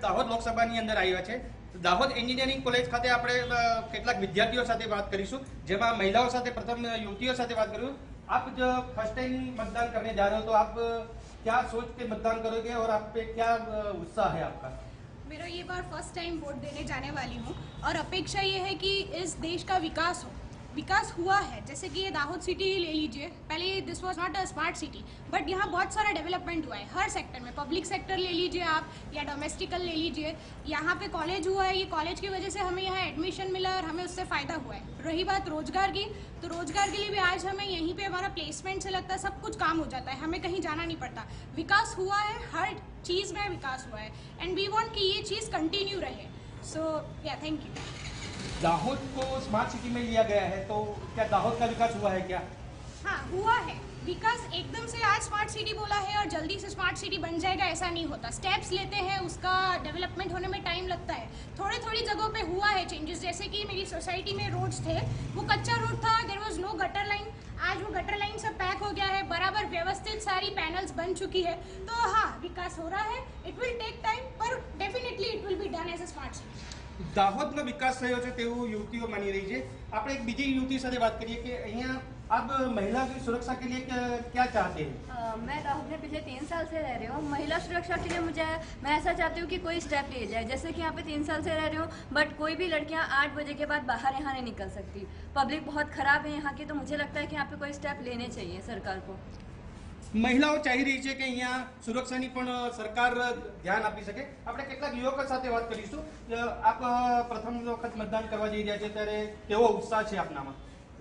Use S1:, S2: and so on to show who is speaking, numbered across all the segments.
S1: દાહોદ લોકસભાની અંદર આવ્યા છે. દાહોદ એન્જિનિયરિંગ કોલેજ ખાતે આપણે કેટલાક વિદ્યાર્થીઓ સાથે વાત કરીશું, જેમાં મહિલાઓ સાથે પ્રથમ યુવતીઓ સાથે વાત કરીશું. आप जो फर्स्ट टाइम मतदान करने जा रहे हो तो आप क्या सोच के मतदान करोगे और आप पे क्या उत्साह है आपका?
S2: मेरा ये बार फर्स्ट टाइम वोट देने जाने वाली हूँ और अपेक्षा ये है कि इस देश का विकास हुआ है. जैसे कि ये दाहोद सिटी ले लीजिए, पहले this was not a smart city, but यहाँ बहुत सारा डेवलपमेंट हुआ है हर सेक्टर में. पब्लिक सेक्टर ले लीजिए आप या डोमेस्टिकल ले लीजिए. यहाँ पे कॉलेज हुआ है, ये कॉलेज की वजह से हमें यहाँ एडमिशन मिला और हमें उससे फ़ायदा हुआ है. रही बात रोजगार की, तो रोजगार के लिए भी आज हमें यहीं पे हमारा प्लेसमेंट से लगता है सब कुछ काम हो जाता है, हमें कहीं जाना नहीं पड़ता. विकास हुआ है, हर चीज़ में विकास हुआ है एंड वी वांट कि ये चीज़ कंटिन्यू रहे. सो या थैंक यू.
S1: दाहोद को स्मार्ट सिटी में लिया गया है, तो क्या दाहोद का विकास हुआ है क्या?
S2: हाँ हुआ है विकास. एकदम से आज स्मार्ट सिटी बोला है और जल्दी से स्मार्ट सिटी बन जाएगा ऐसा नहीं होता. स्टेप्स लेते हैं, उसका डेवलपमेंट होने में टाइम लगता है. थोड़ी जगहों पे हुआ है चेंजेस. जैसे कि मेरी सोसाइटी में रोड्स थे, वो कच्चा रोड था, there was no gutter line. आज वो गटर लाइन सब पैक हो गया है, बराबर व्यवस्थित सारी पैनल्स बन चुकी है. तो हाँ विकास हो रहा है. इट विल टेक टाइम, पर definitely it will be done as a smart city.
S1: દાહોદનો વિકાસ થયો છે તેવું યુવતીઓ માની રહી છે. આપણે એક બીજી યુવતી સાથે વાત કરીએ કે અહીંયા आप महिला की सुरक्षा के लिए क्या चाहते हैं?
S3: मैं दाहोद में पिछले 3 साल से रह रही हूँ. महिला सुरक्षा के लिए मैं ऐसा चाहती हूँ कि कोई स्टेप लिए जाए. जैसे कि यहाँ पे 3 साल से रह रही हूँ, बट कोई भी लड़कियाँ 8 बजे के बाद बाहर यहाँ नहीं निकल सकती. पब्लिक बहुत ख़राब है यहाँ की, तो मुझे लगता है कि यहाँ पे कोई स्टेप लेने चाहिए सरकार को.
S1: મહિલાઓ ચાહી રહી છે કે અહીંયા સુરક્ષાની પણ સરકાર ધ્યાન આપી શકે. આપણે કેટલાક યુવકો સાથે વાત કરીશું. આપ પ્રથમ વખત મતદાન કરવા જઈ રહ્યા છે ત્યારે કેવો ઉત્સાહ છે આપનામાં?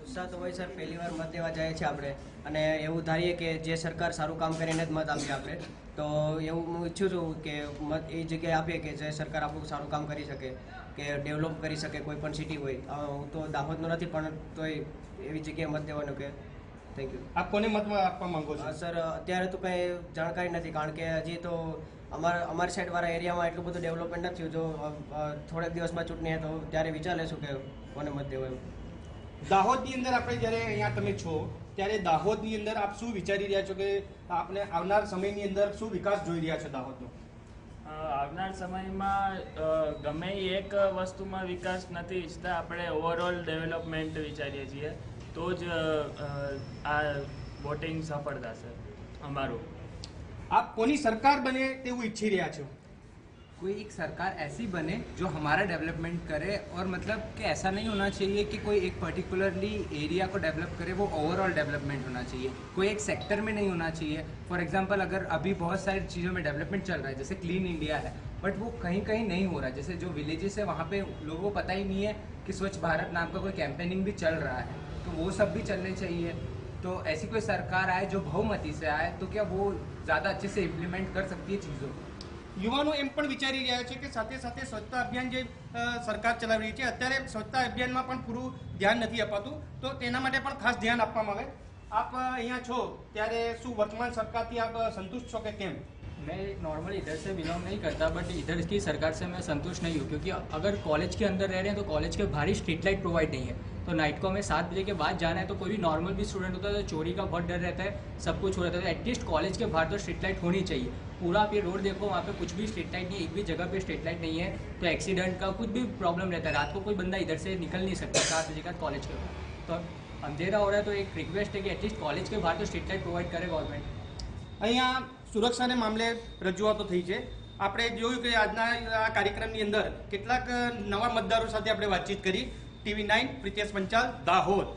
S4: ઉત્સાહ તો હોય સર, પહેલી વાર મત દેવા જાય છે આપણે, અને એવું ધારીએ કે જે સરકાર સારું કામ કરીને જ મત આપીએ આપણે. તો એવું હું ઈચ્છું છું કે મત એ જગ્યાએ આપીએ કે જે સરકાર આપણું સારું કામ કરી શકે, કે ડેવલપ કરી શકે કોઈ પણ સિટી હોય. હું તો દાહોદનો નથી, પણ તોય એવી જગ્યાએ મત દેવાનું કે. Thank you.
S1: આપ કોને મત આપવા માંગો છો?
S4: સર અત્યારે તો કંઈ જાણકારી નથી, કારણ કે હજી તો અમારી સાઈડવાળા એરિયામાં એટલું બધું ડેવલપમેન્ટ નથી થયું. જો થોડાક દિવસમાં ચૂંટણી તો ત્યારે વિચાર લેશું કે કોને મત દેવો એમ.
S1: દાહોદની અંદર આપણે જ્યારે અહીંયા તમે છો ત્યારે દાહોદની અંદર આપ શું વિચારી રહ્યા છો કે આપણે આવનાર સમયની અંદર શું વિકાસ જોઈ રહ્યા છો દાહોદનો?
S5: આવનાર સમયમાં ગમે એક વસ્તુમાં વિકાસ નથી ઈચ્છતા, આપણે ઓવરઓલ ડેવલપમેન્ટ વિચારીએ છીએ. तो ज आ वोटिंग सफल थशे अमारू.
S1: आप कोनी सरकार बने तेवुं इच्छी रह्या छो?
S6: कोई एक सरकार ऐसी बने जो हमारा डेवलपमेंट करे, और मतलब कि ऐसा नहीं होना चाहिए कि कोई एक पर्टिकुलरली एरिया को डेवलप करे, वो ओवरऑल डेवलपमेंट होना चाहिए. कोई एक सेक्टर में नहीं होना चाहिए. फॉर एग्जांपल अगर अभी बहुत सारी चीज़ों में डेवलपमेंट चल रहा है, जैसे क्लीन इंडिया है, बट वो कहीं कहीं नहीं हो रहा है. जैसे जो विलेजेस है वहाँ पे लोगों को पता ही नहीं है कि स्वच्छ भारत नाम का कोई कैंपेनिंग भी चल रहा है, तो वो सब भी चलने चाहिए. तो ऐसी कोई सरकार आए जो बहुमती से आए, तो क्या वो ज़्यादा अच्छे से इम्प्लीमेंट कर सकती है चीज़ों को.
S1: યુવાનો એમ પણ વિચારી રહ્યા છે કે સાથે સાથે સ્વચ્છતા અભિયાન જે સરકાર ચલાવી રહી છે, અત્યારે સ્વચ્છતા અભિયાનમાં પણ પૂરું ધ્યાન નથી અપાતું, તો તેના માટે પણ ખાસ ધ્યાન આપવામાં આવે. આપ અહીંયા છો ત્યારે શું વર્તમાન સરકારથી આપ સંતુષ્ટ છો કે કેમ?
S7: मैं नॉर्मली इधर से बिलोंग नहीं करता, बट इधर की सरकार से मैं संतुष्ट नहीं हूँ, क्योंकि अगर कॉलेज के अंदर रह रहे हैं तो कॉलेज के बाहर ही स्ट्रीट लाइट प्रोवाइड नहीं है. तो नाइट को हमें 7 बजे के बाद जाना है, तो कोई भी नॉर्मल भी स्टूडेंट होता है तो चोरी का बहुत डर रहता है, सब कुछ हो रहता है. तो एटलीस्ट कॉलेज के बाहर तो स्ट्रीट लाइट होनी चाहिए. पूरा आप ये रोड देखो, वहाँ पे कुछ भी स्ट्रीट लाइट नहीं है, एक भी जगह पे स्ट्रीट लाइट नहीं है, तो एक्सीडेंट का कुछ भी प्रॉब्लम रहता है. रात को कोई बंदा इधर से निकल नहीं सकता 7 बजे का कॉलेज के बाहर. तो अंधेरा हो रहा है, तो एक रिक्वेस्ट है कि एटलीस्ट कॉलेज के बाहर तो स्ट्रीट लाइट प्रोवाइड करे गवर्नमेंट.
S1: અહીંયા સુરક્ષાને મામલે રજૂઆતો થઈ છે. આપણે જોયું કે આજના આ કાર્યક્રમની અંદર કેટલાક નવા મતદારો સાથે આપણે વાતચીત કરી. TV9 પ્રિતેશ પંચાલ, દાહોદ.